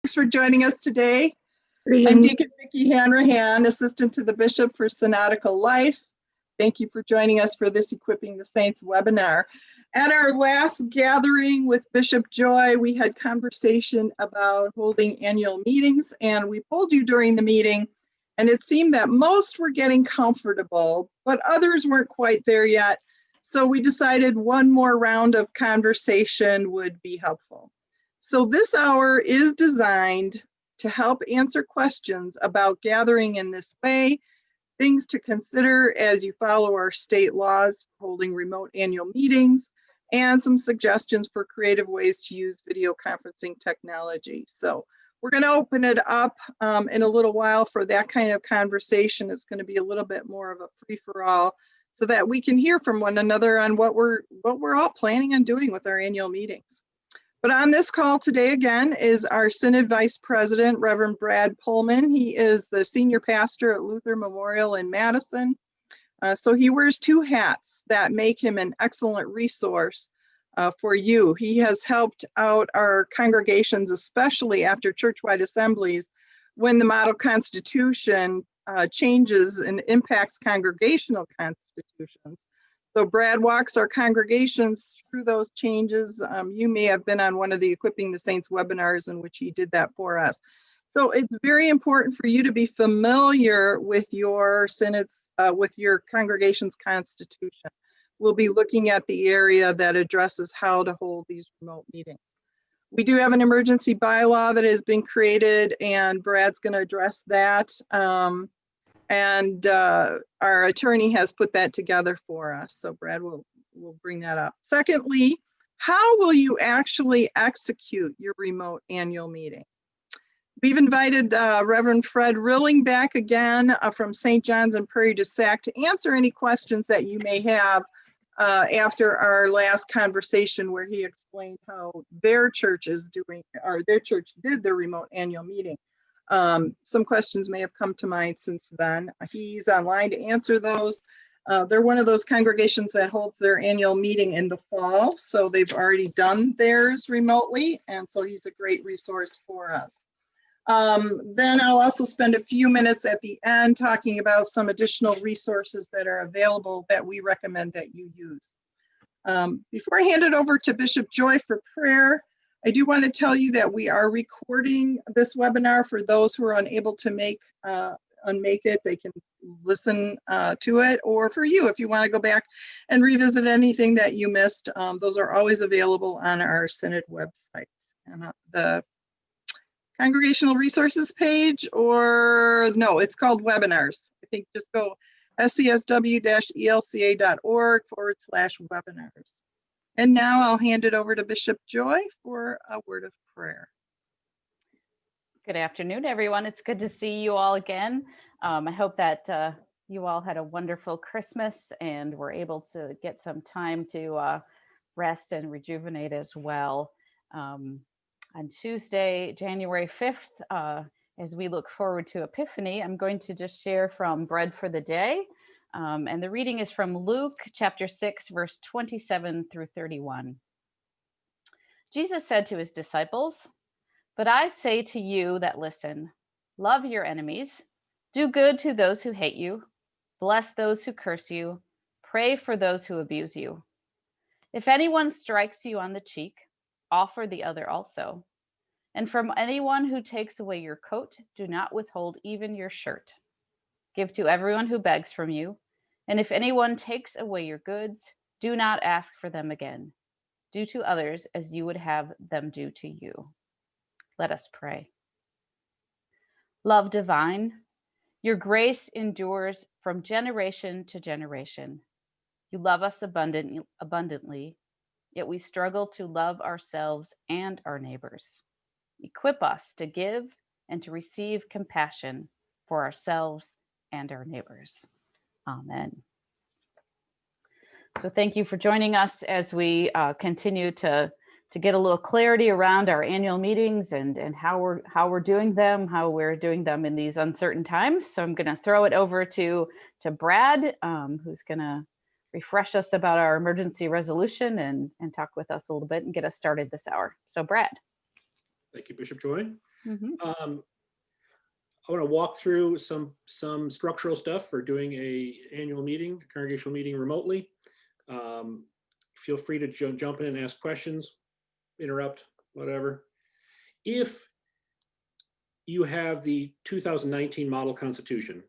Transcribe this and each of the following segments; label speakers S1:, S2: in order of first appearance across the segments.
S1: Thanks for joining us today. I'm
S2: Greetings.
S1: Deacon Vicki Hanrahan, Assistant to the Bishop for Synodical Life. Thank you for joining us for this Equipping the Saints webinar. At our last gathering with Bishop Joy, we had conversation about holding annual meetings, and we polled you during the meeting, and it seemed that most were getting comfortable, but others weren't quite there yet. So we decided one more round of conversation would be helpful. So this hour is designed to help answer questions about gathering in this way, things to consider as you follow our state laws holding remote annual meetings, and some suggestions for creative ways to use video conferencing technology. So we're going to open it up in a little while for that kind of conversation. It's going to be a little bit more of a free-for-all so that we can hear from one another on what we're all planning on doing with our annual meetings. But on this call today again is our Synod Vice President, Reverend Brad Pullman. He is the senior pastor at Luther Memorial in Madison. So he wears two hats that make him an excellent resource for you. He has helped out our congregations, especially after churchwide assemblies, when the model constitution changes and impacts congregational constitutions. So Brad walks our congregations through those changes. You may have been on one of the Equipping the Saints webinars in which he did that for us. So it's very important for you to be familiar with your synods, with your congregation's constitution. We'll be looking at the area that addresses how to hold these remote meetings. We do have an emergency bylaw that has been created, and Brad's going to address that. Our attorney has put that together for us. So Brad will bring that up. Secondly, how will you actually execute your remote annual meeting? We've invited Reverend Fred Rilling back again from St. John's and Prairie du Sac to answer any questions that you may have after our last conversation where he explained how their church is doing, or their church did their remote annual meeting. Some questions may have come to mind since then. He's online to answer those. They're one of those congregations that holds their annual meeting in the fall, so they've already done theirs remotely, and so he's a great resource for us. Then I'll also spend a few minutes at the end talking about some additional resources that are available that we recommend that you use. Before I hand it over to Bishop Joy for prayer, I do want to tell you that we are recording this webinar for those who are unable to make it. They can listen to it, or for you, if you want to go back and revisit anything that you missed, those are always available on our Synod website. And the Congregational Resources page, or no, it's called webinars. I think just go scsw-elca.org/webinars. And now I'll hand it over to Bishop Joy for a word of prayer.
S3: Good afternoon, everyone. It's good to see you all again. I hope that you all had a wonderful Christmas and were able to get some time to rest and rejuvenate as well. On Tuesday, January 5th, as we look forward to Epiphany, I'm going to just share from Bread for the Day. And the reading is from Luke chapter 6, verse 27 through 31. Jesus said to his disciples, "But I say to you that listen, love your enemies, do good to those who hate you, bless those who curse you, pray for those who abuse you. If anyone strikes you on the cheek, offer the other also. And from anyone who takes away your coat, do not withhold even your shirt. Give to everyone who begs from you, and if anyone takes away your goods, do not ask for them again. Do to others as you would have them do to you." Let us pray. Love divine, your grace endures from generation to generation. You love us abundantly, yet we struggle to love ourselves and our neighbors. Equip us to give and to receive compassion for ourselves and our neighbors. Amen. So thank you for joining us as we continue to get a little clarity around our annual meetings and how we're doing them, how we're doing them in these uncertain times. So I'm going to throw it over to Brad, who's going to refresh us about our emergency resolution and talk with us a little bit and get us started this hour. So Brad.
S4: Thank you, Bishop Joy.
S3: Mhm.
S2: I want to walk through some structural stuff for doing a annual meeting, congregational meeting remotely. Feel free to jump in and ask questions, interrupt, whatever. If you have the 2019 model constitution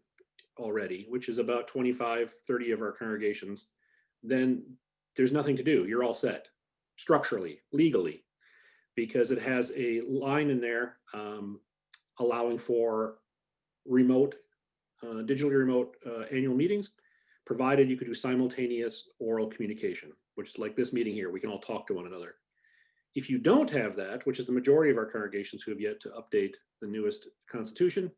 S2: already, which is about 25, 30 of our congregations, then there's nothing to do. You're all set structurally, legally, because it has a line in there allowing for remote, digitally remote annual meetings, provided you could do simultaneous oral communication, which is like this meeting here. We can all talk to one another. If you don't have that, which is the majority of our congregations who have yet to update the newest constitution,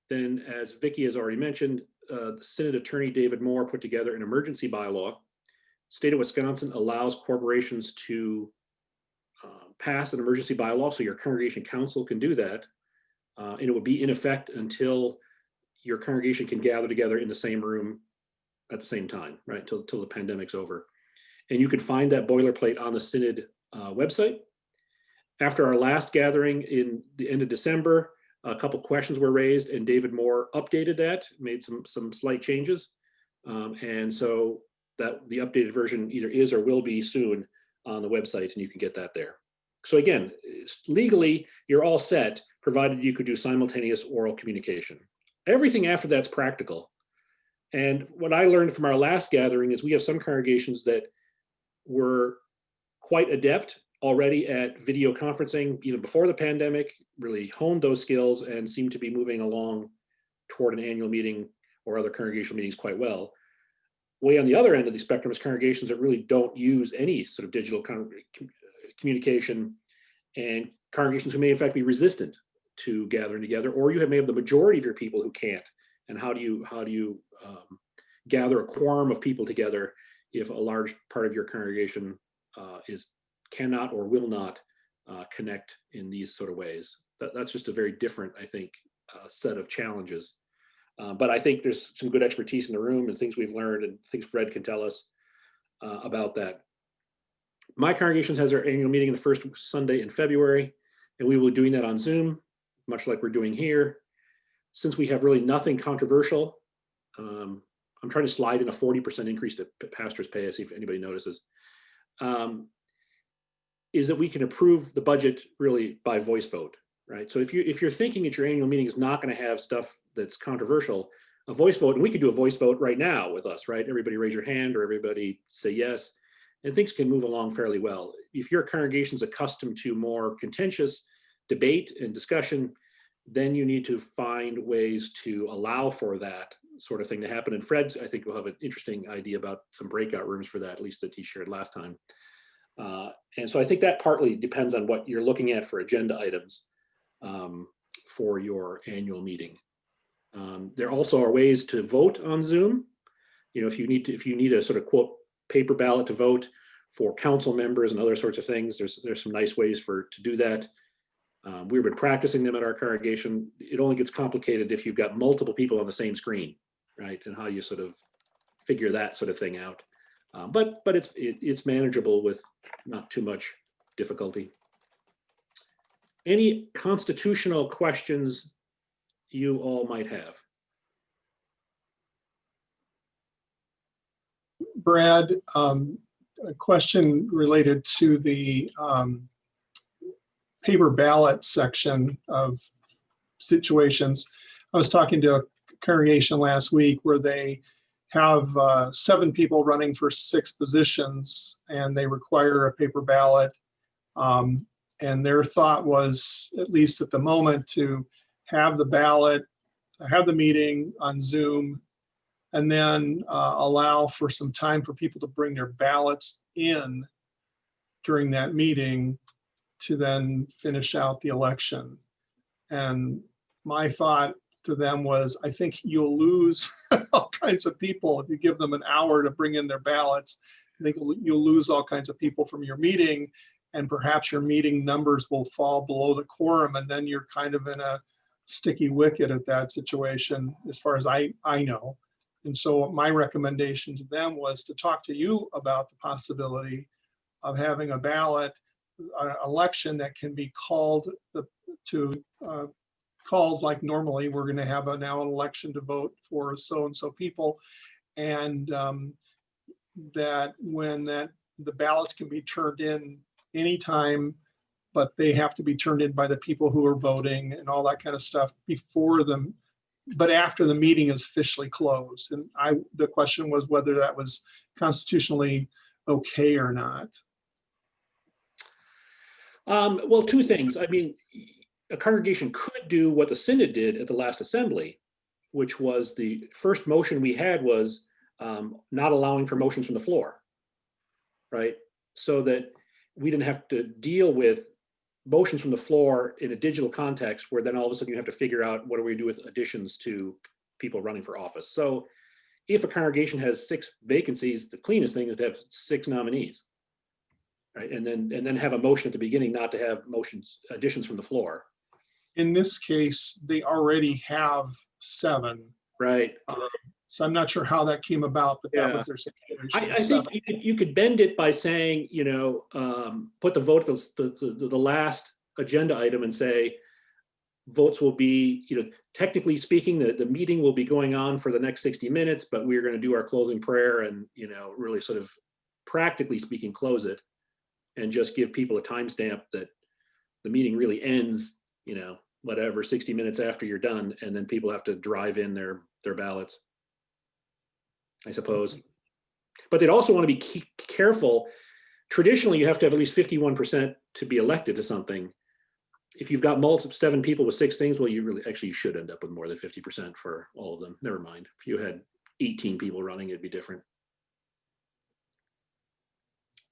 S2: then as Vicki has already mentioned, the Synod Attorney David Moore put together an emergency bylaw. State of Wisconsin allows corporations to pass an emergency bylaw, so your congregation council can do that, and it would be in effect until your congregation can gather together in the same room at the same time, right, till the pandemic's over. And you can find that boilerplate on the Synod website. After our last gathering in the end of December, a couple questions were raised, and David Moore updated that, made some slight changes. And so that the updated version either is or will be soon on the website, and you can get that there. So again, legally, you're all set, provided you could do simultaneous oral communication. Everything after that's practical. And what I learned from our last gathering is we have some congregations that were quite adept already at video conferencing, even before the pandemic, really honed those skills and seem to be moving along toward an annual meeting or other congregational meetings quite well. Way on the other end of the spectrum is congregations that really don't use any sort of digital communication, and congregations who may in fact be resistant to gathering together, or you may have the majority of your people who can't. And how do you gather a quorum of people together if a large part of your congregation cannot or will not connect in these sort of ways? That's just a very different, I think, set of challenges. But I think there's some good expertise in the room and things we've learned and things Fred can tell us about that. My congregation has our annual meeting the first Sunday in February, and we will be doing that on Zoom, much like we're doing here. Since we have really nothing controversial, I'm trying to slide in a 40% increase to pastors' pay, see if anybody notices, is that we can approve the budget really by voice vote, right? So if you're thinking that your annual meeting is not going to have stuff that's controversial, a voice vote, and we could do a voice vote right now with us, right? Everybody raise your hand or everybody say yes, and things can move along fairly well. If your congregation is accustomed to more contentious debate and discussion, then you need to find ways to allow for that sort of thing to happen. And Fred, I think, will have an interesting idea about some breakout rooms for that, at least that he shared last time. And so I think that partly depends on what you're looking at for agenda items for your annual meeting. There also are ways to vote on Zoom. You know, if you need a sort of quote paper ballot to vote for council members and other sorts of things, there's some nice ways to do that. We've been practicing them at our congregation. It only gets complicated if you've got multiple people on the same screen, right? And how you sort of figure that sort of thing out. But it's manageable with not too much difficulty. Any constitutional questions you all might have?
S4: Brad, a question related to the paper ballot section of situations. I was talking to a congregation last week where they have 7 people running for 6 positions, and they require a paper ballot. And their thought was, at least at the moment, to have the ballot, have the meeting on Zoom, and then allow for some time for people to bring their ballots in during that meeting to then finish out the election. And my thought to them was, I think you'll lose all kinds of people if you give them an hour to bring in their ballots. I think you'll lose all kinds of people from your meeting, and perhaps your meeting numbers will fall below the quorum, and then you're kind of in a sticky wicket at that situation, as far as I know. And so my recommendation to them was to talk to you about the possibility of having a ballot an election that can be called called like normally. We're going to have now an election to vote for so-and-so people. And that when the ballots can be turned in anytime, but they have to be turned in by the people who are voting and all that kind of stuff before them, but after the meeting is officially closed. And the question was whether that was constitutionally okay or not.
S2: Well, two things. I mean, a congregation could do what the synod did at the last assembly, which was the first motion we had was not allowing for motions from the floor, right? So that we didn't have to deal with motions from the floor in a digital context where then all of a sudden you have to figure out what do we do with additions to people running for office. So if a congregation has 6 vacancies, the cleanest thing is to have 6 nominees, right? And then have a motion at the beginning not to have additions from the floor.
S4: In this case, they already have 7.
S2: Right.
S4: So I'm not sure how that came about, but that
S2: Yeah.
S4: was their situation.
S2: I think you could bend it by saying, put the vote the last agenda item and say votes will be, technically speaking, the meeting will be going on for the next 60 minutes, but we're going to do our closing prayer and, really sort of practically speaking, close it and just give people a timestamp that the meeting really ends, whatever, 60 minutes after you're done. And then people have to drive in their ballots, I suppose. But they'd also want to be careful. Traditionally, you have to have at least 51% to be elected to something. If you've got 7 people with 6 things, well, you should end up with more than 50% for all of them. Never mind. If you had 18 people running, it'd be different.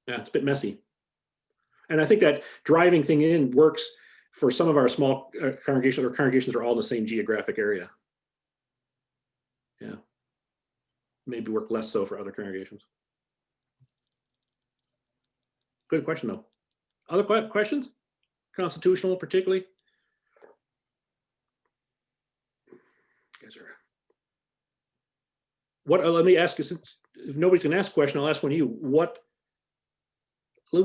S2: Yeah, it's a bit messy. And I think that driving thing in works for some of our small congregations, or congregations that are all in the same geographic area. Yeah. Maybe work less so for other congregations. Good question, though. Other questions? Constitutional, particularly? Let me ask you, since if nobody's going to ask a question, I'll ask one of you. We'll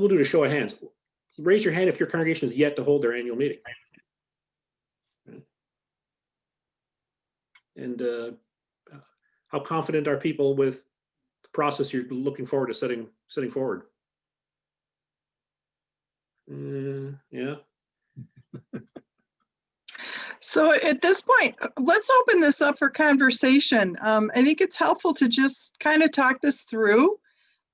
S2: do a show of hands. Raise your hand if your congregation is yet to hold their annual meeting. And how confident are people with the process you're looking forward to setting forward? Yeah.
S1: So at this point, let's open this up for conversation. I think it's helpful to just kind of talk this through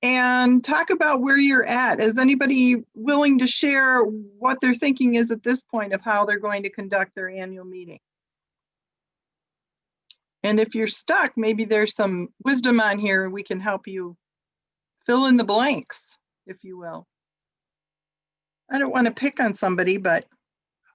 S1: and talk about where you're at. Is anybody willing to share what their thinking is at this point of how they're going to conduct their annual meeting? And if you're stuck, maybe there's some wisdom on here. We can help you fill in the blanks, if you will. I don't want to pick on somebody, but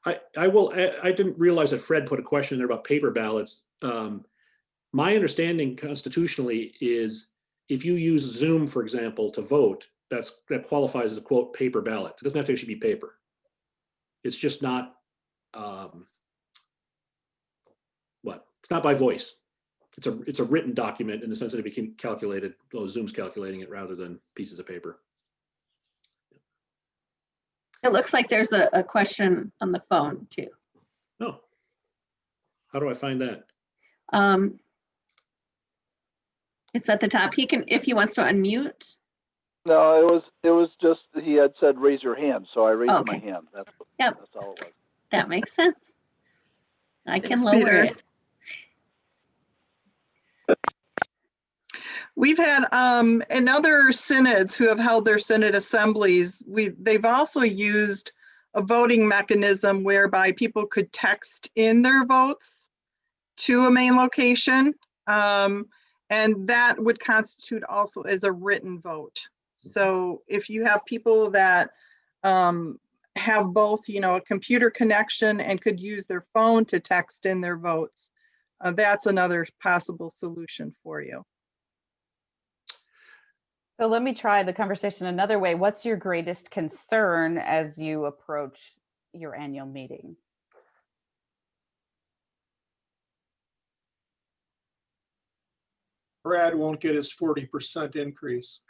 S2: I will. I didn't realize that Fred put a question in there about paper ballots. My understanding constitutionally is if you use Zoom, for example, to vote, that qualifies as a quote paper ballot. It doesn't have to actually be paper. It's just not it's not by voice. It's a written document in the sense that it became calculated. Well, Zoom's calculating it rather than pieces of paper.
S5: It looks like there's a question on the phone too.
S2: Oh, how do I find that?
S5: It's at the top. He can, if he wants to unmute.
S6: No, it was just he had said raise your hand, so I raised my
S5: Okay.
S6: hand. That's all it was.
S5: That makes sense. I can
S1: Thanks,
S5: lower
S1: Peter.
S5: it.
S1: we've had in other synods who have held their synod assemblies, they've also used a voting mechanism whereby people could text in their votes to a main location. And that would constitute also as a written vote. So if you have people that have both, a computer connection and could use their phone to text in their votes, that's another possible solution for you.
S3: So let me try the conversation another way. What's your greatest concern as you approach your annual meeting?
S4: Brad won't get his 40% increase.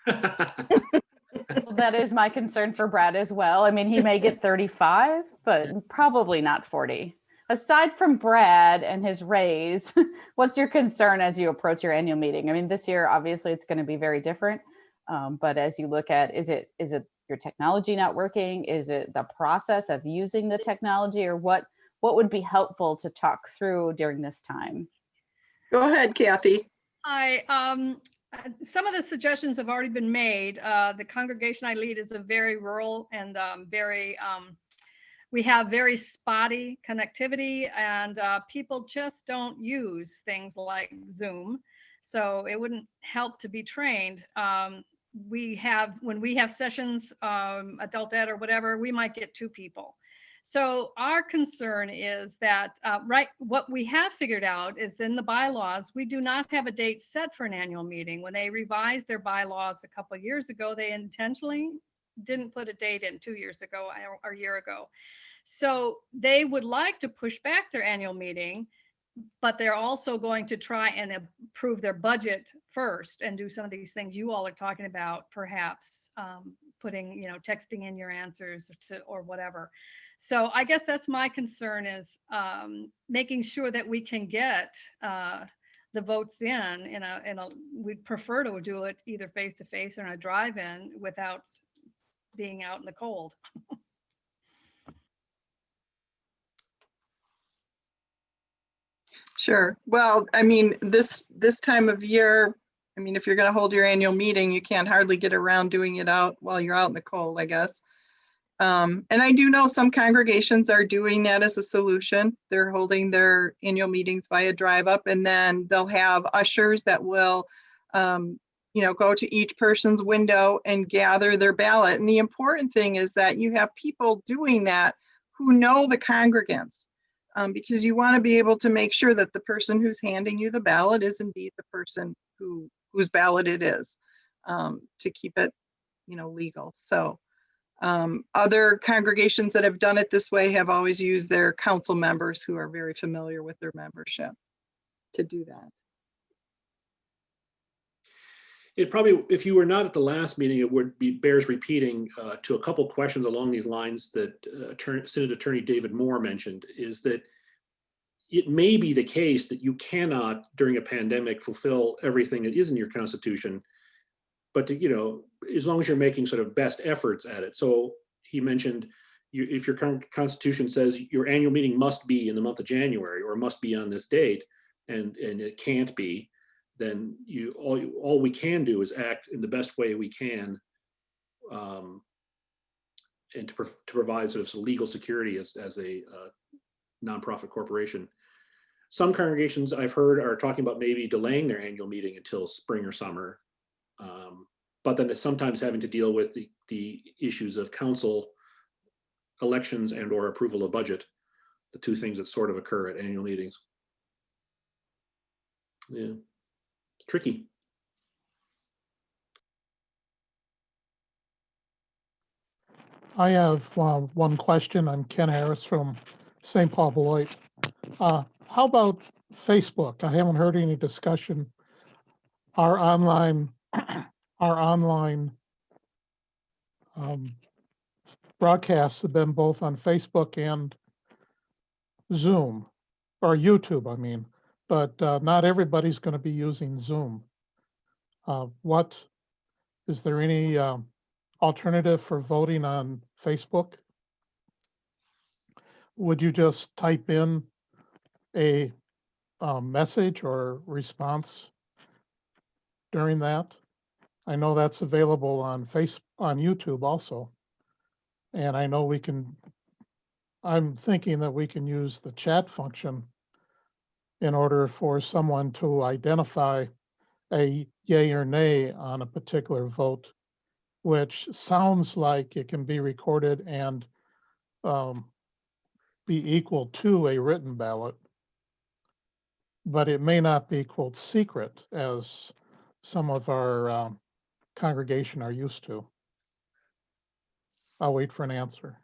S3: Well, that is my concern for Brad as well. I mean, he may get 35, but probably not 40. Aside from Brad and his raise, what's your concern as you approach your annual meeting? I mean, this year, obviously, it's going to be very different. But as you look at, is it your technology not working? Is it the process of using the technology, or what would be helpful to talk through during this time?
S1: Go ahead, Kathy.
S7: Some of the suggestions have already been made. The congregation I lead is a very rural and we have very spotty connectivity, and people just don't use things like Zoom. So it wouldn't help to be trained. When we have sessions, adult ed or whatever, we might get 2 people. So our concern is that, what we have figured out is in the bylaws, we do not have a date set for an annual meeting. When they revised their bylaws a couple of years ago, they intentionally didn't put a date in 2 years ago or a year ago. So they would like to push back their annual meeting, but they're also going to try and approve their budget first and do some of these things you all are talking about, perhaps putting, texting in your answers or whatever. So I guess that's my concern, is making sure that we can get the votes in we'd prefer to do it either face to face or in a drive-in without being out in the cold.
S1: Sure. Well, I mean, this time of year, I mean, if you're going to hold your annual meeting, you can't hardly get around doing it out while you're out in the cold, I guess. And I do know some congregations are doing that as a solution. They're holding their annual meetings via drive up, and then they'll have ushers that will, go to each person's window and gather their ballot. And the important thing is that you have people doing that who know the congregants, because you want to be able to make sure that the person who's handing you the ballot is indeed the person whose ballot it is, to keep it, legal. So other congregations that have done it this way have always used their council members who are very familiar with their membership to do that.
S2: It probably, if you were not at the last meeting, it bears repeating to a couple questions along these lines that Senate Attorney David Moore mentioned, is that it may be the case that you cannot, during a pandemic, fulfill everything that is in your Constitution, but as long as you're making sort of best efforts at it. So he mentioned, if your Constitution says your annual meeting must be in the month of January or must be on this date, and it can't be, then all we can do is act in the best way we can, and to provide sort of some legal security as a nonprofit corporation. Some congregations I've heard are talking about maybe delaying their annual meeting until spring or summer, but then it's sometimes having to deal with the issues of council elections and or approval of budget, the 2 things that sort of occur at annual meetings. Yeah. Tricky.
S8: I have one question. I'm Ken Harris from St. Paul Beloit. How about Facebook? I haven't heard any discussion. Our online broadcasts have been both on Facebook and Zoom, or YouTube, I mean, but not everybody's going to be using Zoom. Is there any alternative for voting on Facebook? Would you just type in a message or response during that? I know that's available on YouTube also. And I know I'm thinking that we can use the chat function in order for someone to identify a yay or nay on a particular vote, which sounds like it can be recorded and be equal to a written ballot, but it may not be quote secret as some of our congregation are used to. I'll wait for an answer.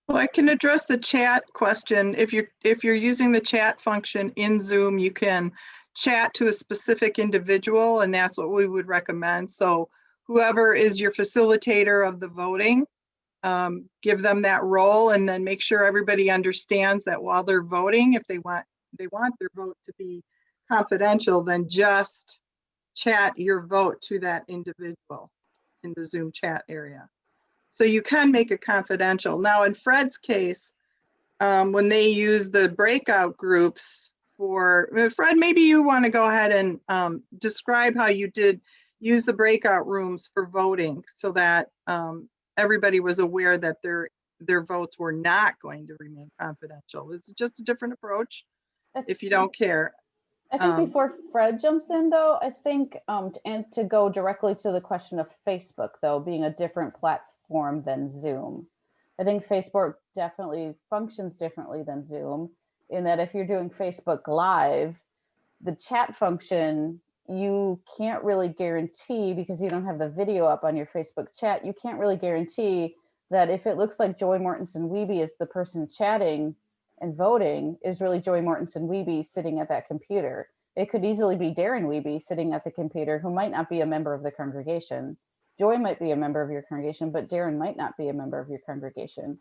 S1: Well, I can address the chat question. If you're using the chat function in Zoom, you can chat to a specific individual, and that's what we would recommend. So whoever is your facilitator of the voting, give them that role, and then make sure everybody understands that while they're voting, if they want their vote to be confidential, then just chat your vote to that individual in the Zoom chat area. So you can make it confidential. Now in Fred's case, when they use the breakout groups for, Fred, maybe you want to go ahead and describe how you did use the breakout rooms for voting so that everybody was aware that their votes were not going to remain confidential. This is just a different approach if you don't care.
S3: I think before Fred jumps in though, I think, and to go directly to the question of Facebook though, being a different platform than Zoom. I think Facebook definitely functions differently than Zoom in that if you're doing Facebook Live, the chat function, you can't really guarantee, because you don't have the video up on your Facebook chat, you can't really guarantee that if it looks like Joy Mortensen-Wiebe is the person chatting and voting, is really Joy Mortensen-Wiebe sitting at that computer. It could easily be Darren Wiebe sitting at the computer who might not be a member of the congregation. Joy might be a member of your congregation, but Darren might not be a member of your congregation.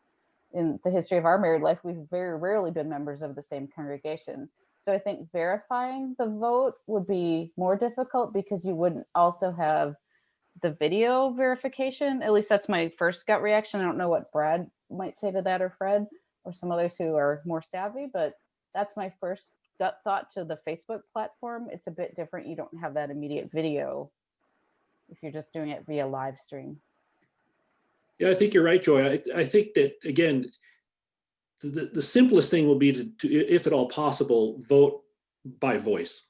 S3: In the history of our married life, we've very rarely been members of the same congregation. So I think verifying the vote would be more difficult because you wouldn't also have the video verification. At least that's my first gut reaction. I don't know what Brad might say to that, or Fred, or some others who are more savvy, but that's my first gut thought to the Facebook platform. It's a bit different. You don't have that immediate video if you're just doing it via live stream.
S2: Yeah, I think you're right, Joy. I think that, again, the simplest thing will be to, if at all possible, vote by voice.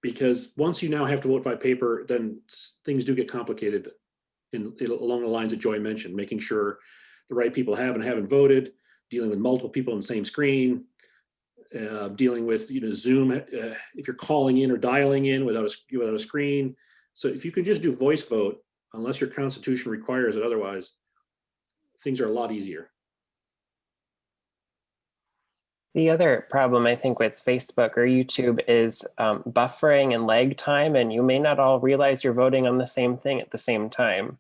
S2: Because once you now have to vote by paper, then things do get complicated along the lines that Joy mentioned, making sure the right people have and haven't voted, dealing with multiple people on the same screen, dealing with Zoom, if you're calling in or dialing in without a screen. So if you can just do voice vote, unless your constitution requires it otherwise, things are a lot easier.
S9: The other problem I think with Facebook or YouTube is buffering and lag time, and you may not all realize you're voting on the same thing at the same time.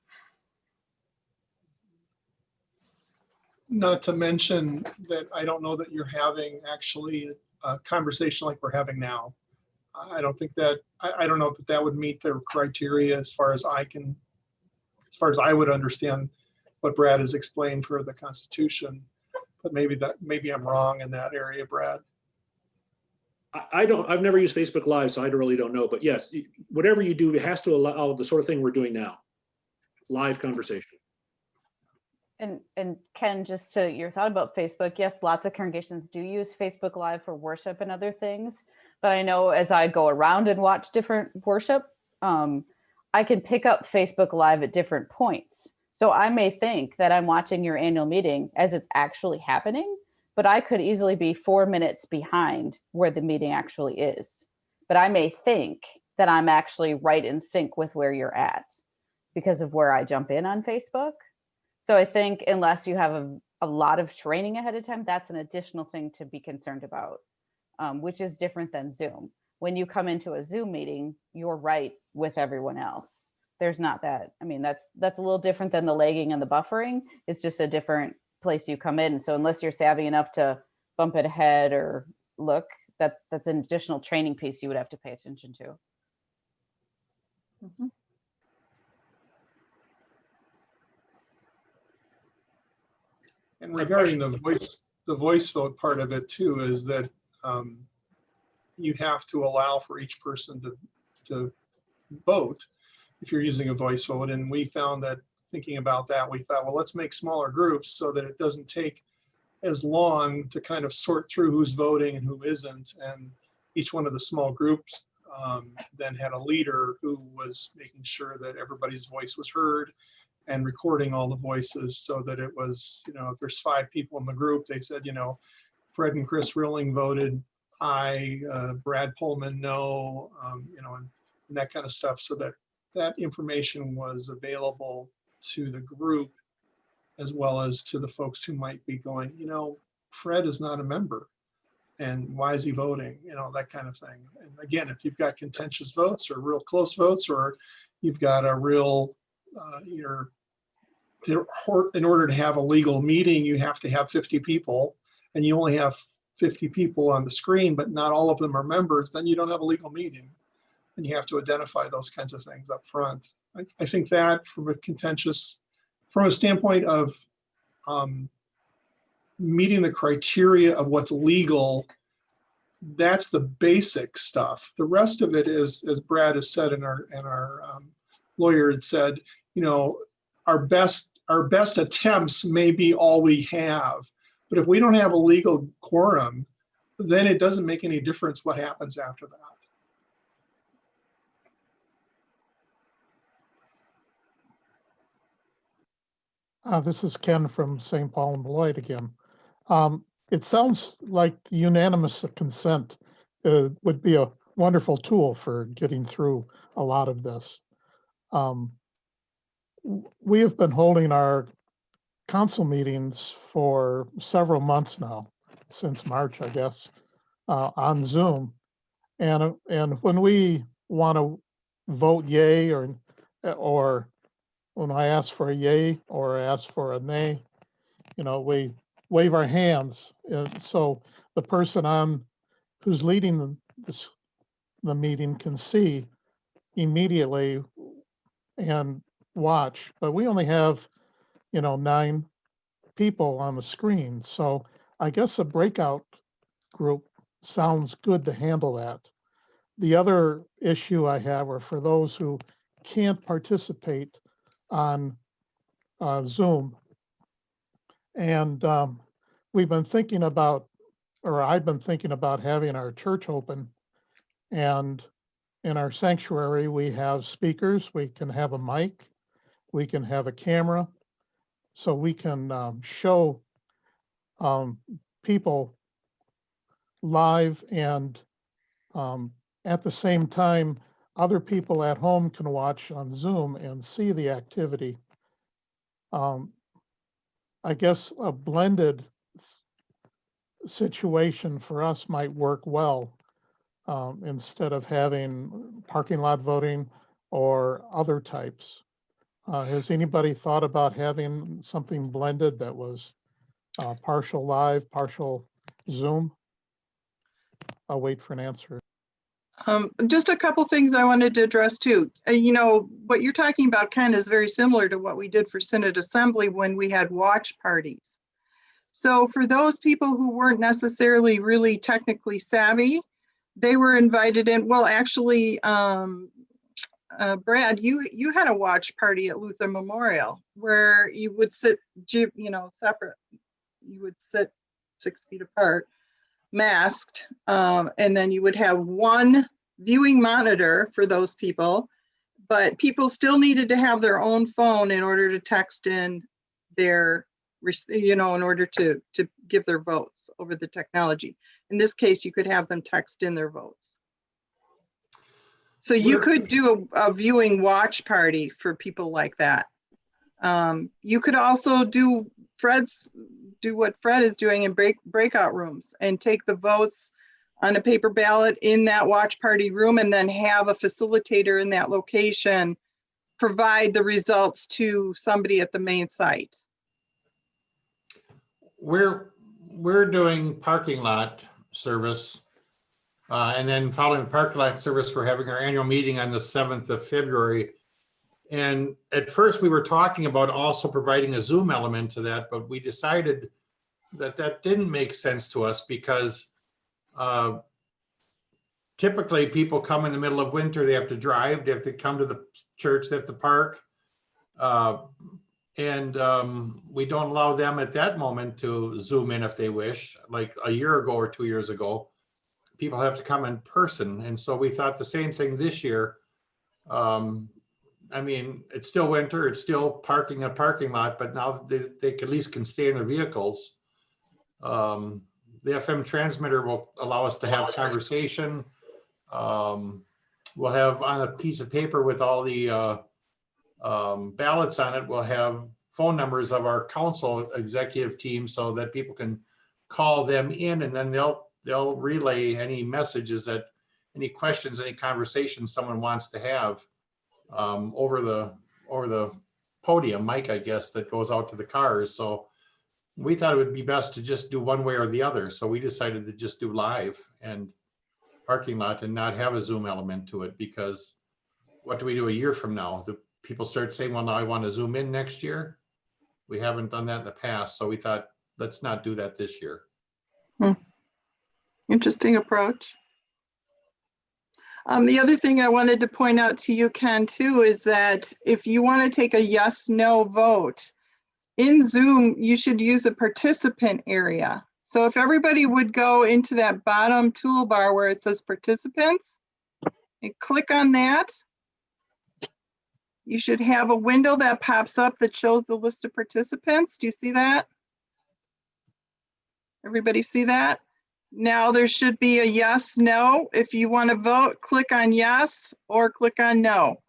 S4: Not to mention that I don't know that you're having actually a conversation like we're having now. I don't think that, I don't know that that would meet the criteria as far as I would understand what Brad has explained for the Constitution. But maybe I'm wrong in that area, Brad.
S2: I've never used Facebook Live, so I really don't know. But yes, whatever you do, it has to allow the sort of thing we're doing now, live conversation.
S3: And Ken, just to your thought about Facebook, yes, lots of congregations do use Facebook Live for worship and other things. But I know as I go around and watch different worship, I can pick up Facebook Live at different points. So I may think that I'm watching your annual meeting as it's actually happening, but I could easily be 4 minutes behind where the meeting actually is. But I may think that I'm actually right in sync with where you're at because of where I jump in on Facebook. So I think unless you have a lot of training ahead of time, that's an additional thing to be concerned about, which is different than Zoom. When you come into a Zoom meeting, you're right with everyone else. There's not that. I mean, that's a little different than the lagging and the buffering. It's just a different place you come in. So unless you're savvy enough to bump it ahead or look, that's an additional training piece you would have to pay attention to.
S1: Mm-hmm.
S4: And regarding the voice vote part of it too, is that you have to allow for each person to vote if you're using a voice vote. And we found that thinking about that, we thought, well, let's make smaller groups so that it doesn't take as long to kind of sort through who's voting and who isn't. And each one of the small groups then had a leader who was making sure that everybody's voice was heard and recording all the voices so that it was, if there's 5 people in the group, they said, Fred and Chris Rilling voted aye, Brad Pullman no, and that kind of stuff, so that information was available to the group as well as to the folks who might be going, Fred is not a member and why is he voting, that kind of thing. And again, if you've got contentious votes or real close votes, or you've got a real, in order to have a legal meeting, you have to have 50 people, and you only have 50 people on the screen, but not all of them are members, then you don't have a legal meeting. And you have to identify those kinds of things up front. I think that from a standpoint of meeting the criteria of what's legal, that's the basic stuff. The rest of it is, as Brad has said, and our lawyer had said, our best attempts may be all we have. But if we don't have a legal quorum, then it doesn't make any difference what happens after that.
S8: This is Ken from St. Paul and Beloit again. It sounds like unanimous consent would be a wonderful tool for getting through a lot of this. We have been holding our council meetings for several months now, since March, I guess, on Zoom. And when we want to vote yay or when I ask for a yay or ask for a nay, we wave our hands. So the person who's leading the meeting can see immediately and watch. But we only have, 9 people on the screen. So I guess a breakout group sounds good to handle that. The other issue I have are for those who can't participate on Zoom. And we've been thinking about, or I've been thinking about having our church open. And in our sanctuary, we have speakers, we can have a mic, we can have a camera, so we can show people live, and at the same time, other people at home can watch on Zoom and see the activity. I guess a blended situation for us might work well, instead of having parking lot voting or other types. Has anybody thought about having something blended that was partial live, partial Zoom? I'll wait for an answer.
S1: Just a couple things I wanted to address too. What you're talking about, Ken, is very similar to what we did for Synod Assembly when we had watch parties. So for those people who weren't necessarily really technically savvy, they were invited in. Well, actually, Brad, you had a watch party at Luther Memorial where you would sit, separate. You would sit 6 feet apart, masked, and then you would have one viewing monitor for those people, but people still needed to have their own phone in order to text in their, in order to give their votes over the technology. In this case, you could have them text in their votes. So you could do a viewing watch party for people like that. You could also do what Fred is doing in breakout rooms and take the votes on a paper ballot in that watch party room, and then have a facilitator in that location provide the results to somebody at the main site.
S10: We're doing parking lot service. And then following the parking lot service, we're having our annual meeting on the 7th of February. And at first we were talking about also providing a Zoom element to that, but we decided that didn't make sense to us because typically people come in the middle of winter, they have to drive, they have to come to the church, they have to park. And we don't allow them at that moment to Zoom in if they wish, like a year ago or 2 years ago. People have to come in person. And so we thought the same thing this year. I mean, it's still winter, it's still parking a parking lot, but now they at least can stay in their vehicles. The FM transmitter will allow us to have conversation. We'll have on a piece of paper with all the ballots on it, we'll have phone numbers of our council executive team so that people can call them in, and then they'll relay any messages any questions, any conversations someone wants to have. over the podium mic, I guess, that goes out to the cars. So we thought it would be best to just do one way or the other. So we decided to just do live and parking lot and not have a Zoom element to it, because what do we do a year from now? Do people start saying, well, now I want to Zoom in next year? We haven't done that in the past. So we thought, let's not do that this year.
S1: Interesting approach. The other thing I wanted to point out to you, Ken, too, is that if you want to take a yes/no vote in Zoom, you should use the participant area. So if everybody would go into that bottom toolbar where it says participants and click on that, you should have a window that pops up that shows the list of participants. Do you see that? Everybody see that? Now there should be a yes, no. If you want to vote, click on yes or click on no.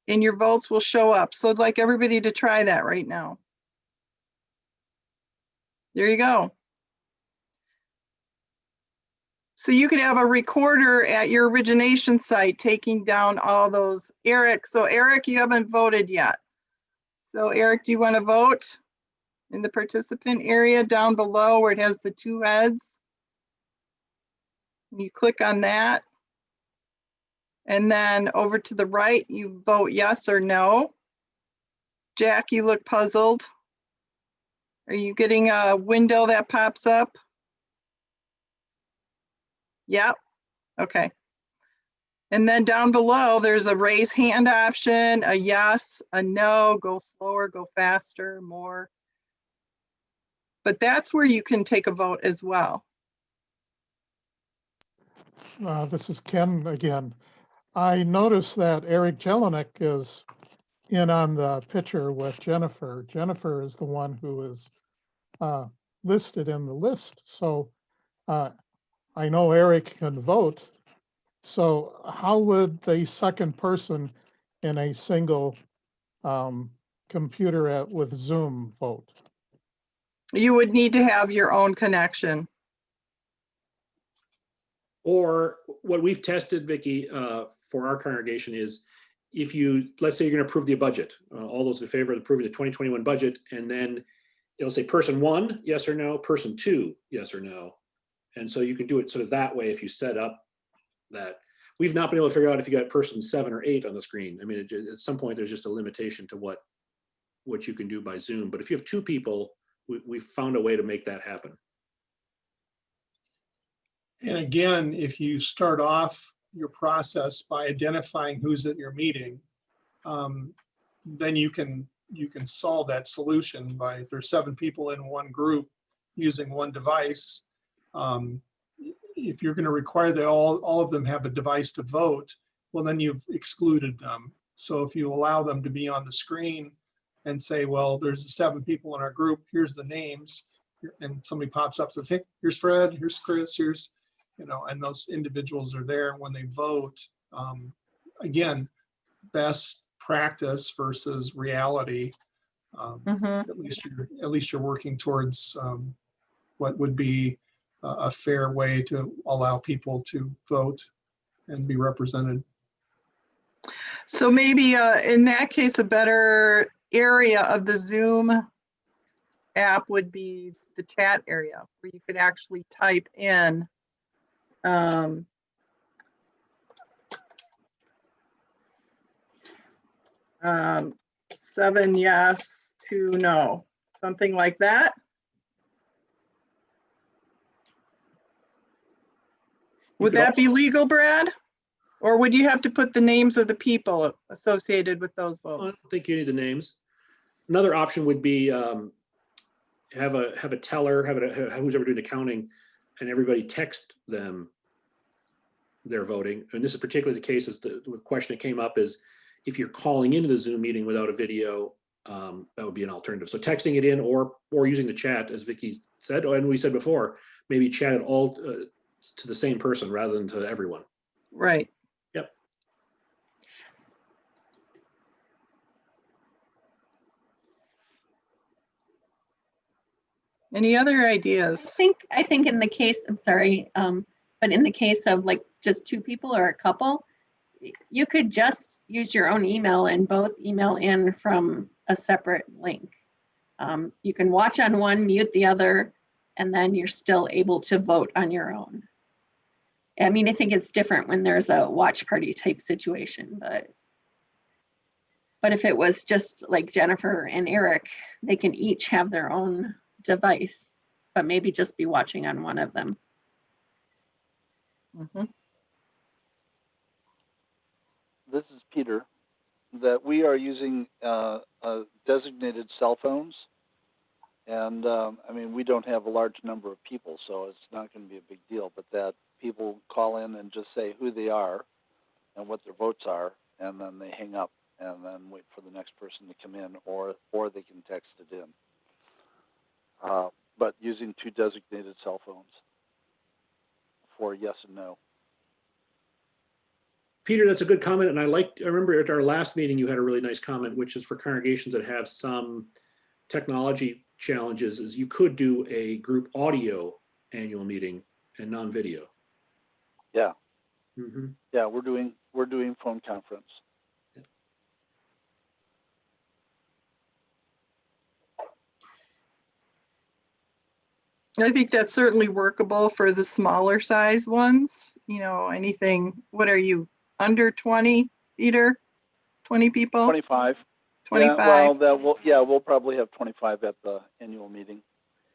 S1: And your votes will show up. So I'd like everybody to try that right now. There you go. So you could have a recorder at your origination site taking down all those. Eric, so Eric, you haven't voted yet. So Eric, do you want to vote in the participant area down below where it has the two heads? You click on that. And then over to the right, you vote yes or no. Jack, you look puzzled. Are you getting a window that pops up? Yep. Okay. And then down below, there's a raise hand option, a yes, a no, go slower, go faster, more. But that's where you can take a vote as well.
S8: This is Ken again. I noticed that Eric Jelinek is in on the picture with Jennifer. Jennifer is the one who is listed in the list. So I know Eric can vote. So how would the second person in a single computer with Zoom vote?
S1: You would need to have your own connection.
S2: Or what we've tested, Vicki, for our congregation is if you, let's say you're going to approve the budget, all those in favor of approving the 2021 budget, and then it'll say person one, yes or no, person two, yes or no. And so you can do it sort of that way if you set up that. We've not been able to figure out if you got person 7 or 8 on the screen. I mean, at some point, there's just a limitation to what you can do by Zoom. But if you have 2 people, we've found a way to make that happen.
S4: And again, if you start off your process by identifying who's at your meeting, then you can solve that solution by, if there's 7 people in one group using one device. If you're going to require that all of them have a device to vote, well, then you've excluded them. So if you allow them to be on the screen and say, well, there's 7 people in our group, here's the names, and somebody pops up and says, hey, here's Fred, here's Chris, here's, you know, and those individuals are there when they vote. Again, best practice versus reality. At least you're working towards what would be a fair way to allow people to vote and be represented.
S1: So maybe in that case, a better area of the Zoom app would be the chat area where you could actually type in 7 yes, 2 no, something like that. Would that be legal, Brad? Or would you have to put the names of the people associated with those votes?
S2: I don't think you need the names. Another option would be have a teller, who's ever doing accounting, and everybody text them their voting. And this is particularly the case, as the question that came up is if you're calling into the Zoom meeting without a video, that would be an alternative. So texting it in or using the chat, as Vicki said, and we said before, maybe chat it all to the same person rather than to everyone.
S1: Right.
S2: Yep.
S1: Any other ideas?
S5: I think in the case, I'm sorry, but in the case of like just 2 people or a couple, you could just use your own email and both email in from a separate link. You can watch on one, mute the other, and then you're still able to vote on your own. I mean, I think it's different when there's a watch party type situation, but if it was just like Jennifer and Eric, they can each have their own device, but maybe just be watching on one of them.
S1: Mhm.
S6: This is Peter. That we are using designated cell phones. And I mean, we don't have a large number of people, so it's not going to be a big deal, but that people call in and just say who they are and what their votes are, and then they hang up and then wait for the next person to come in, or they can text it in. But using 2 designated cell phones for yes and no.
S2: Peter, that's a good comment. And I remember at our last meeting, you had a really nice comment, which is for congregations that have some technology challenges, is you could do a group audio annual meeting and non-video.
S6: Yeah.
S2: Mm-hmm.
S6: Yeah, we're doing phone conference.
S1: I think that's certainly workable for the smaller size ones. You know, anything, what are you, under 20, Peter? 20 people?
S6: 25.
S1: 25?
S6: Yeah, well, we'll probably have 25 at the annual meeting.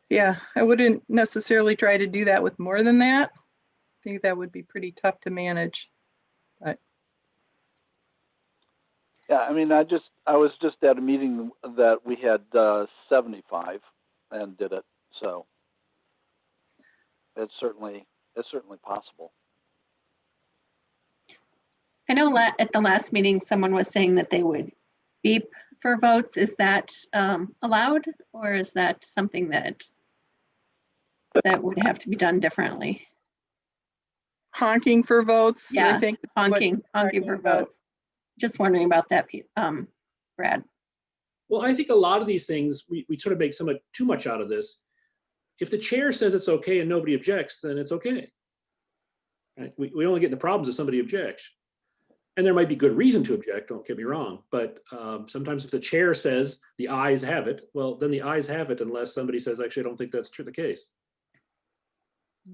S1: Yeah, I wouldn't necessarily try to do that with more than that. I think that would be pretty tough to manage. But
S6: Yeah, I mean, I was just at a meeting that we had 75 and did it, so it's certainly possible.
S5: I know at the last meeting, someone was saying that they would beep for votes. Is that allowed, or is that something that would have to be done differently?
S1: honking for votes,
S5: Yeah,
S1: I think.
S5: honking for votes. Just wondering about that, Brad.
S2: Well, I think a lot of these things, we sort of make too much out of this. If the chair says it's okay and nobody objects, then it's okay. Right? We only get into problems if somebody objects. And there might be good reason to object, don't get me wrong. But sometimes if the chair says the ayes have it, well, then the ayes have it unless somebody says, actually, I don't think that's the case.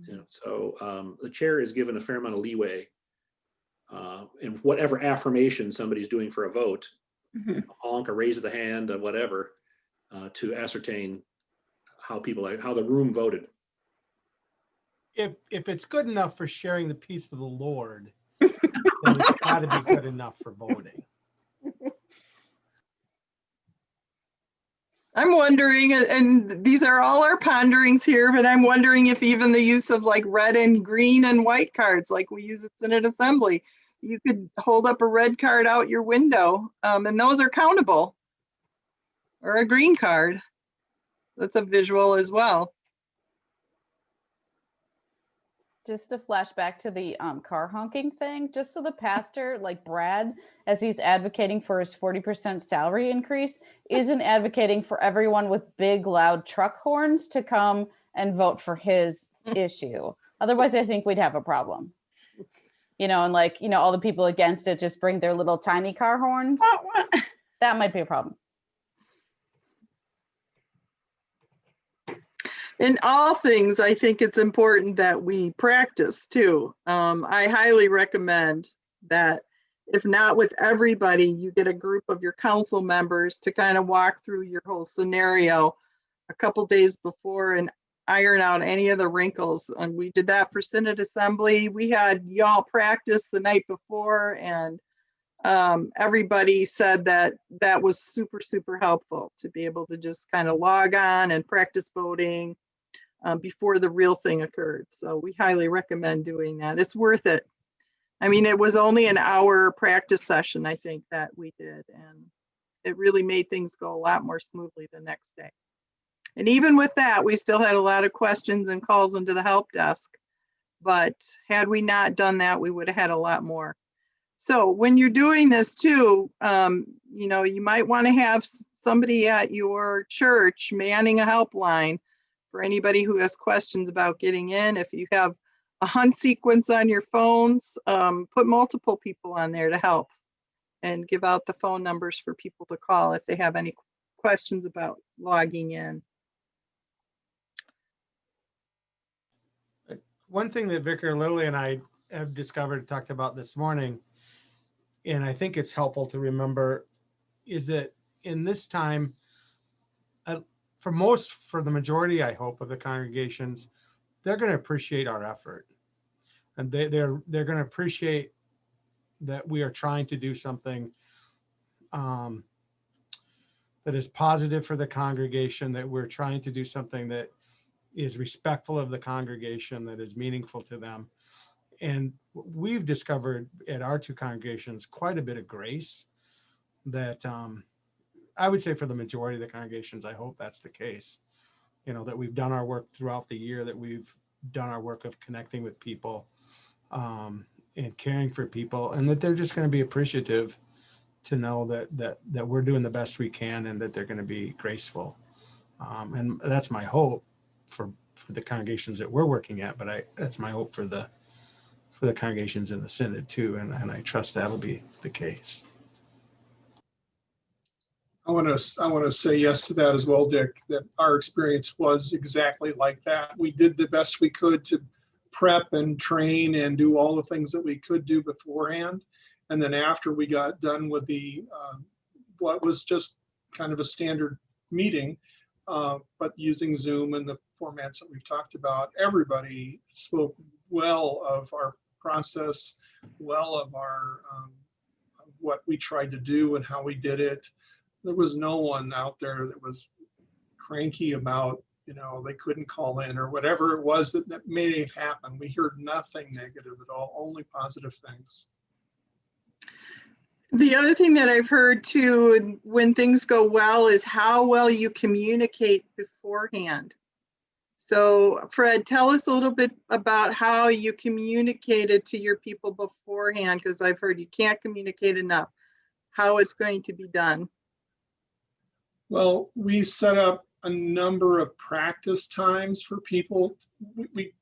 S2: You know, so the chair is given a fair amount of leeway in whatever affirmation somebody's doing for a vote,
S5: Mm-hmm.
S2: honk, a raise of the hand, or whatever, to ascertain how the room voted.
S11: If it's good enough for sharing the peace of the Lord, then it's got to be good enough for voting.
S1: I'm wondering, and these are all our ponderings here, but I'm wondering if even the use of like red and green and white cards, like we use at Senate Assembly, you could hold up a red card out your window, and those are countable. Or a green card. That's a visual as well.
S3: Just to flash back to the car honking thing, just so the pastor, like Brad, as he's advocating for his 40% salary increase, isn't advocating for everyone with big, loud truck horns to come and vote for his issue. Otherwise, I think we'd have a problem. You know, and like, you know, all the people against it just bring their little tiny car horns. That might be a problem.
S1: In all things, I think it's important that we practice too. I highly recommend that if not with everybody, you get a group of your council members to kind of walk through your whole scenario a couple days before and iron out any of the wrinkles. And we did that for Senate Assembly. We had y'all practice the night before, and everybody said that that was super, super helpful to be able to just kind of log on and practice voting before the real thing occurred. So we highly recommend doing that. It's worth it. I mean, it was only an hour practice session, I think, that we did, and it really made things go a lot more smoothly the next day. And even with that, we still had a lot of questions and calls into the help desk. But had we not done that, we would have had a lot more. So when you're doing this too, you know, you might want to have somebody at your church manning a helpline for anybody who has questions about getting in. If you have a hunt sequence on your phones. Put multiple people on there to help, and give out the phone numbers for people to call if they have any questions about logging in.
S11: One thing that Vicar Lilly and I have discovered, talked about this morning, and I think it's helpful to remember, is that in this time, for the majority, I hope, of the congregations, they're going to appreciate our effort, and they're going to appreciate that we are trying to do something that is positive for the congregation, that we're trying to do something that is respectful of the congregation, that is meaningful to them. And we've discovered at our two congregations quite a bit of grace that I would say for the majority of the congregations, I hope that's the case. That we've done our work throughout the year, that we've done our work of connecting with people and caring for people, and that they're just going to be appreciative to know that we're doing the best we can, and that they're going to be graceful. And that's my hope for the congregations that we're working at, but that's my hope for the congregations in the synod too, and I trust that'll be the case.
S4: I want to say yes to that as well, Dick, that our experience was exactly like that. We did the best we could to prep and train and do all the things that we could do beforehand. And then after we got done with the what was just kind of a standard meeting, but using Zoom and the formats that we've talked about, everybody spoke well of our process, well of our what we tried to do and how we did it. There was no one out there that was cranky about, they couldn't call in or whatever it was that made it happen. We heard nothing negative at all, only positive things.
S1: The other thing that I've heard too, when things go well, is how well you communicate beforehand. So Fred, tell us a little bit about how you communicated to your people beforehand, because I've heard you can't communicate enough, how it's going to be done.
S4: Well, we set up a number of practice times for people. We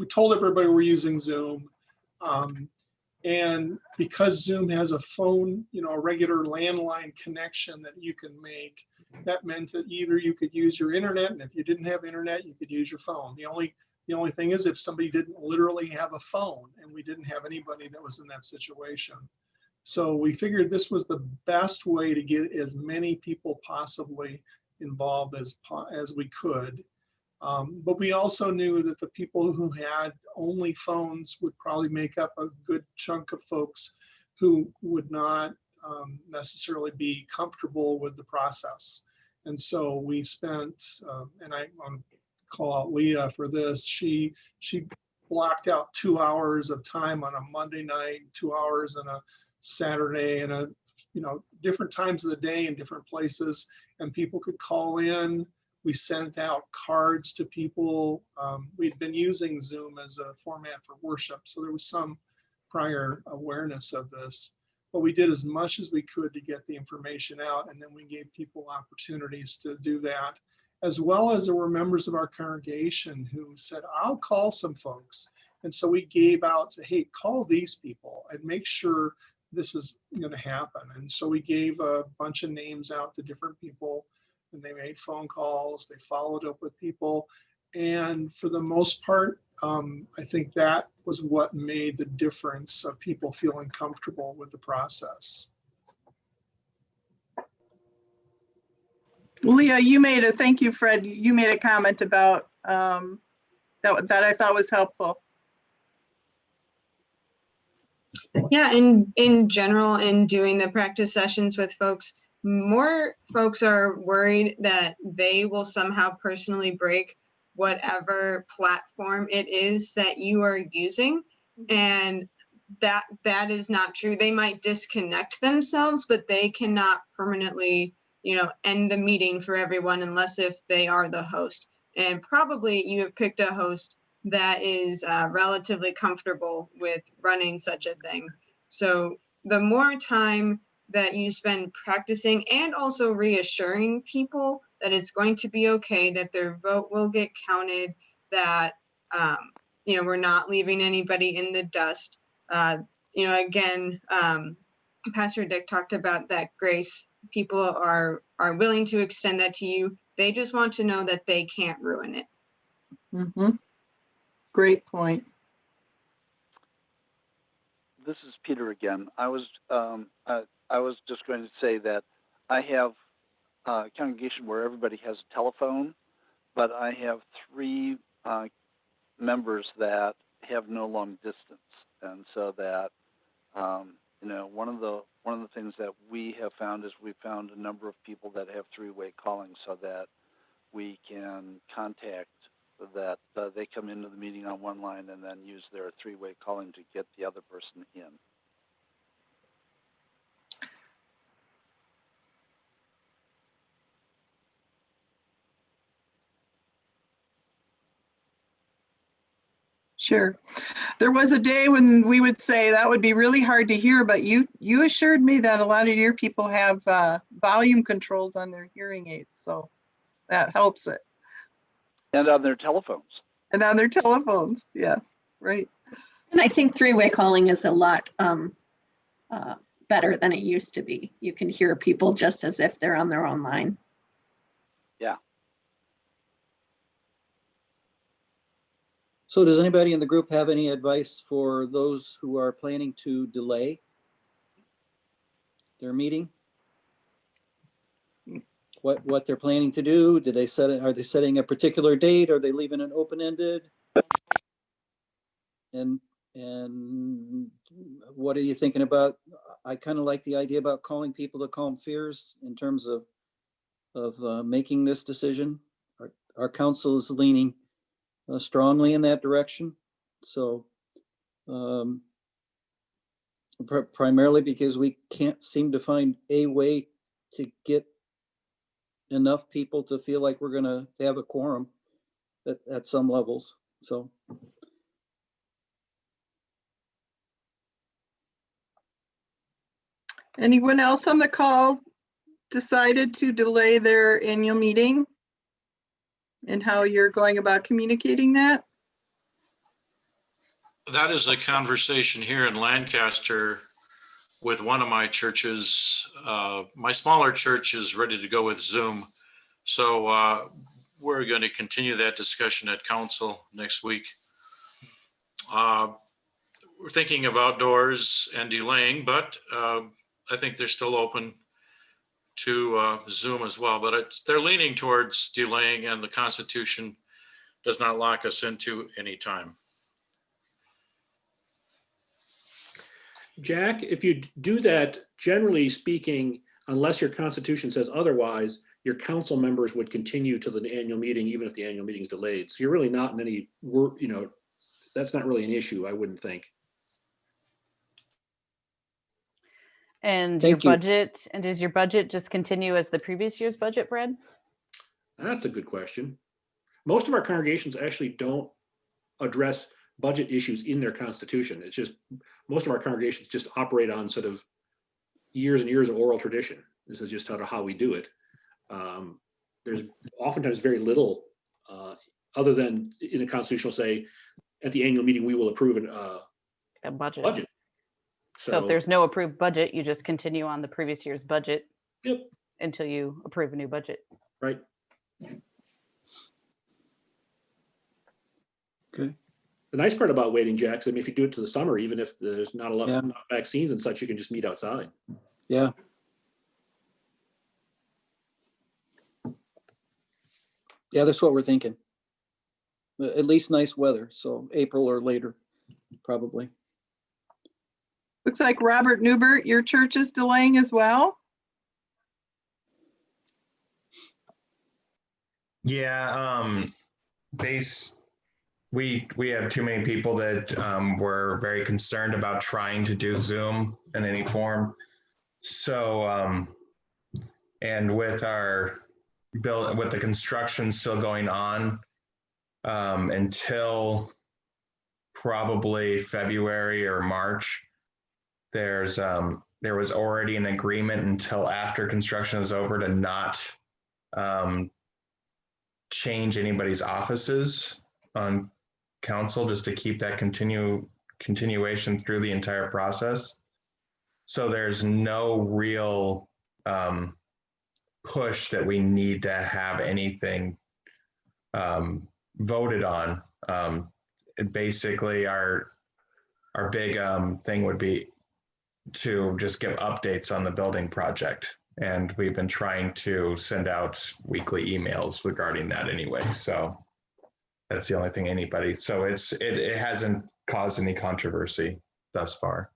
S4: told everybody we're using Zoom. And because Zoom has a phone, a regular landline connection that you can make, that meant that either you could use your internet, and if you didn't have internet, you could use your phone. The only thing is if somebody didn't literally have a phone, and we didn't have anybody that was in that situation. So we figured this was the best way to get as many people possibly involved as we could. But we also knew that the people who had only phones would probably make up a good chunk of folks who would not necessarily be comfortable with the process. And so we spent, and I want to call out Leah for this, she blocked out 2 hours of time on a Monday night, 2 hours on a Saturday, and different times of the day in different places, and people could call in. We sent out cards to people. We'd been using Zoom as a format for worship, so there was some prior awareness of this. But we did as much as we could to get the information out, and then we gave people opportunities to do that, as well as there were members of our congregation who said, I'll call some folks. And so we gave out, hey, call these people and make sure this is going to happen. And so we gave a bunch of names out to different people, and they made phone calls, they followed up with people. And for the most part, I think that was what made the difference of people feeling comfortable with the process.
S1: Leah, thank you, Fred. You made a comment about that I thought was helpful.
S12: Yeah, in general, in doing the practice sessions with folks, more folks are worried that they will somehow personally break whatever platform it is that you are using. And that is not true. They might disconnect themselves, but they cannot permanently, end the meeting for everyone unless if they are the host. And probably you have picked a host that is relatively comfortable with running such a thing. So the more time that you spend practicing and also reassuring people that it's going to be okay, that their vote will get counted, that we're not leaving anybody in the dust. Again, Pastor Dick talked about that grace. People are willing to extend that to you. They just want to know that they can't ruin it.
S1: Mm-hmm. Great point.
S6: This is Peter again. I was just going to say that I have a congregation where everybody has a telephone, but I have 3 members that have no long distance, and so that one of the things that we have found is we found a number of people that have 3-way calling, so that we can contact that they come into the meeting on one line and then use their 3-way calling to get the other person in.
S1: Sure. There was a day when we would say that would be really hard to hear, but you assured me that a lot of your people have volume controls on their hearing aids, so that helps it.
S6: And on their telephones.
S1: And on their telephones, yeah, right.
S5: And I think 3-way calling is a lot better than it used to be. You can hear people just as if they're on their own line.
S6: Yeah.
S13: So does anybody in the group have any advice for those who are planning to delay their meeting? What they're planning to do? Do they set it? Are they setting a particular date? Are they leaving it open-ended? And what are you thinking about? I kind of like the idea about calling people to calm fears in terms of making this decision. Our council is leaning strongly in that direction. So primarily because we can't seem to find a way to get enough people to feel like we're going to have a quorum at some levels. So.
S1: Anyone else on the call decided to delay their annual meeting? And how you're going about communicating that?
S14: That is a conversation here in Lancaster with one of my churches. My smaller church is ready to go with Zoom. So we're going to continue that discussion at council next week. We're thinking of outdoors and delaying, but I think they're still open to Zoom as well, but they're leaning towards delaying, and the Constitution does not lock us into any time.
S2: Jack, if you do that, generally speaking, unless your Constitution says otherwise, your council members would continue to the annual meeting, even if the annual meeting is delayed. So you're really not in any work, that's not really an issue, I wouldn't think.
S3: And
S13: Thank
S3: your
S13: you.
S3: budget, and does your budget just continue as the previous year's budget, Brad?
S2: That's a good question. Most of our congregations actually don't address budget issues in their constitution. It's just, most of our congregations just operate on sort of years and years of oral tradition. This is just how we do it. There's oftentimes very little other than in a constitutional say, at the annual meeting, we will approve
S3: A budget. So if there's no approved budget, you just continue on the previous year's budget.
S2: Yep.
S3: Until you approve a new budget.
S2: Right.
S13: Okay.
S2: The nice part about waiting, Jack, is I mean, if you do it to the summer, even if there's not enough
S13: Yeah.
S2: vaccines and such, you can just meet outside.
S13: Yeah. Yeah, that's what we're thinking. At least nice weather, so April or later, probably.
S1: Looks like Robert Newbert, your church is delaying as well.
S15: Yeah, we have too many people that were very concerned about trying to do Zoom in any form. So, and with with the construction still going on until probably February or March, there was already an agreement until after construction is over to not change anybody's offices on council just to keep that continuation through the entire process. So there's no real push that we need to have anything voted on. Basically, our big thing would be to just give updates on the building project. And we've been trying to send out weekly emails regarding that anyway. So that's the only thing anybody, so it hasn't caused any controversy thus far.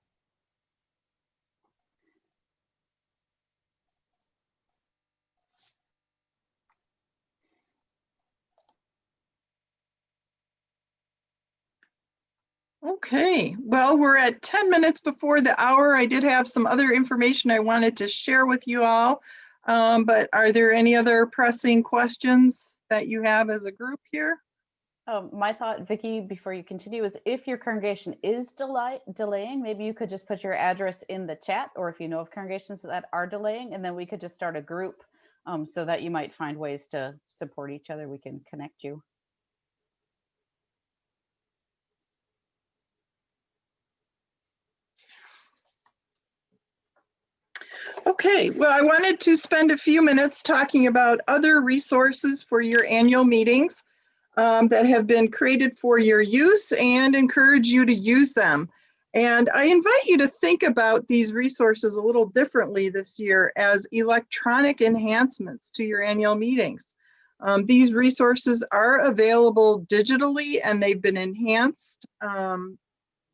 S1: Okay, well, we're at 10 minutes before the hour. I did have some other information I wanted to share with you all. But are there any other pressing questions that you have as a group here?
S3: My thought, Vicki, before you continue, is if your congregation is delaying, maybe you could just put your address in the chat, or if you know of congregations that are delaying, and then we could just start a group so that you might find ways to support each other. We can connect you.
S1: Okay, well, I wanted to spend a few minutes talking about other resources for your annual meetings that have been created for your use and encourage you to use them. And I invite you to think about these resources a little differently this year as electronic enhancements to your annual meetings. These resources are available digitally and they've been enhanced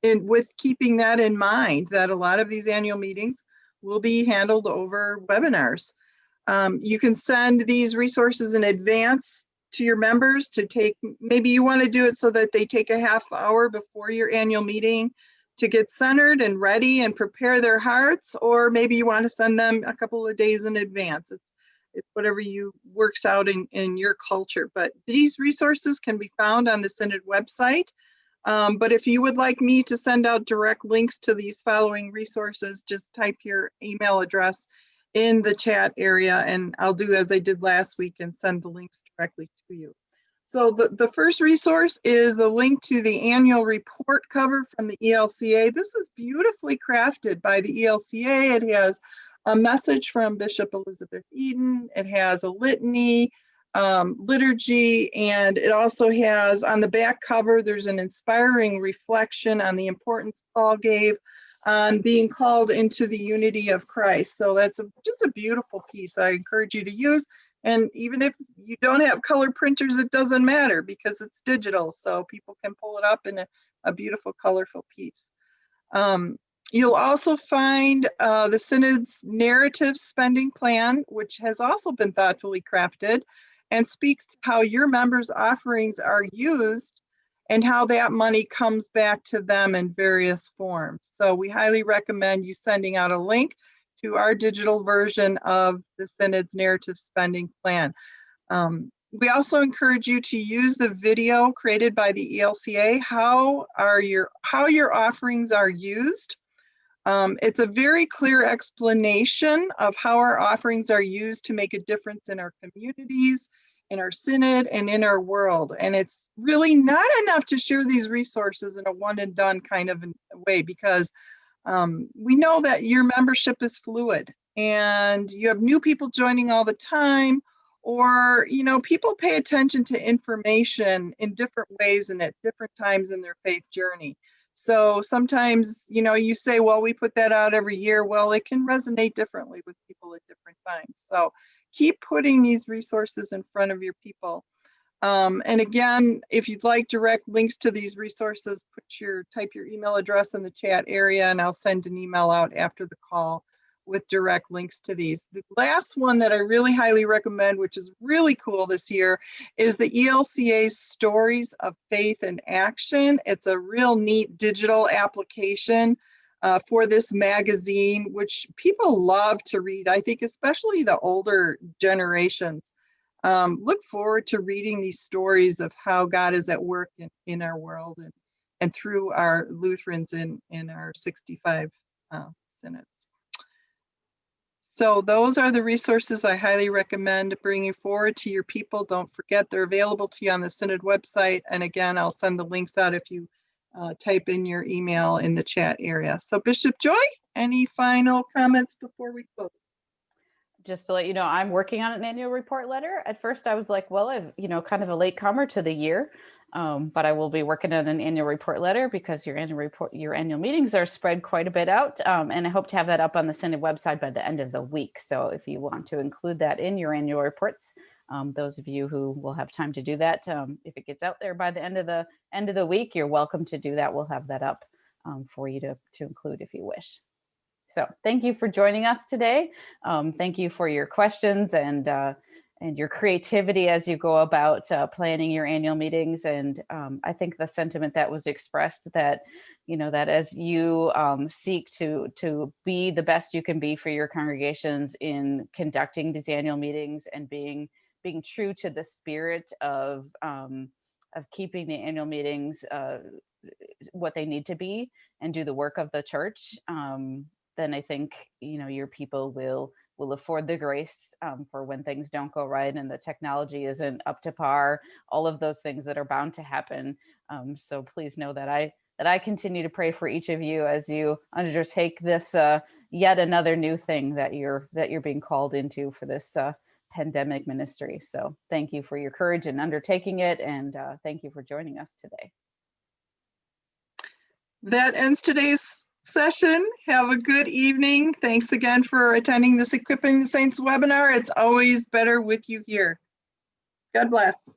S1: with keeping that in mind, that a lot of these annual meetings will be handled over webinars. You can send these resources in advance to your members to take, maybe you want to do it so that they take a half hour before your annual meeting to get centered and ready and prepare their hearts, or maybe you want to send them a couple of days in advance. It's whatever you works out in your culture. But these resources can be found on the Synod website. But if you would like me to send out direct links to these following resources, just type your email address in the chat area and I'll do as I did last week and send the links directly to you. So the first resource is the link to the annual report cover from the ELCA. This is beautifully crafted by the ELCA. It has a message from Bishop Elizabeth Eden. It has a litany, liturgy, and it also has on the back cover, there's an inspiring reflection on the importance Paul gave on being called into the unity of Christ. So that's just a beautiful piece I encourage you to use. And even if you don't have color printers, it doesn't matter because it's digital. So people can pull it up in a beautiful, colorful piece. You'll also find the Synod's narrative spending plan, which has also been thoughtfully crafted and speaks to how your members' offerings are used and how that money comes back to them in various forms. So we highly recommend you sending out a link to our digital version of the Synod's narrative spending plan. We also encourage you to use the video created by the ELCA, how your offerings are used. It's a very clear explanation of how our offerings are used to make a difference in our communities, in our synod, and in our world. And it's really not enough to share these resources in a one and done kind of way, because we know that your membership is fluid and you have new people joining all the time, or, you know, people pay attention to information in different ways and at different times in their faith journey. So sometimes, you know, you say, well, we put that out every year. Well, it can resonate differently with people at different times. So keep putting these resources in front of your people. And again, if you'd like direct links to these resources, type your email address in the chat area and I'll send an email out after the call with direct links to these. The last one that I really highly recommend, which is really cool this year, is the ELCA's Stories of Faith and Action. It's a real neat digital application for this magazine, which people love to read. I think especially the older generations look forward to reading these stories of how God is at work in our world and through our Lutherans in our 65 synods. So those are the resources I highly recommend bringing forward to your people. Don't forget, they're available to you on the Synod website. And again, I'll send the links out if you type in your email in the chat area. So Bishop Joy, any final comments before we close?
S3: Just to let you know, I'm working on an annual report letter. At first I was like, well, I'm, kind of a late comer to the year. But I will be working on an annual report letter because your annual meetings are spread quite a bit out. And I hope to have that up on the Synod website by the end of the week. So if you want to include that in your annual reports, those of you who will have time to do that, if it gets out there by the end of the week, you're welcome to do that. We'll have that up for you to include if you wish. So thank you for joining us today. Thank you for your questions and your creativity as you go about planning your annual meetings. And I think the sentiment that was expressed that, that as you seek to be the best you can be for your congregations in conducting these annual meetings and being true to the spirit of keeping the annual meetings what they need to be and do the work of the church, then I think, your people will afford the grace for when things don't go right and the technology isn't up to par, all of those things that are bound to happen. So please know that I continue to pray for each of you as you undertake this yet another new thing that you're being called into for this pandemic ministry. So thank you for your courage in undertaking it, and thank you for joining us today.
S1: That ends today's session. Have a good evening. Thanks again for attending this Equipping the Saints webinar. It's always better with you here. God bless.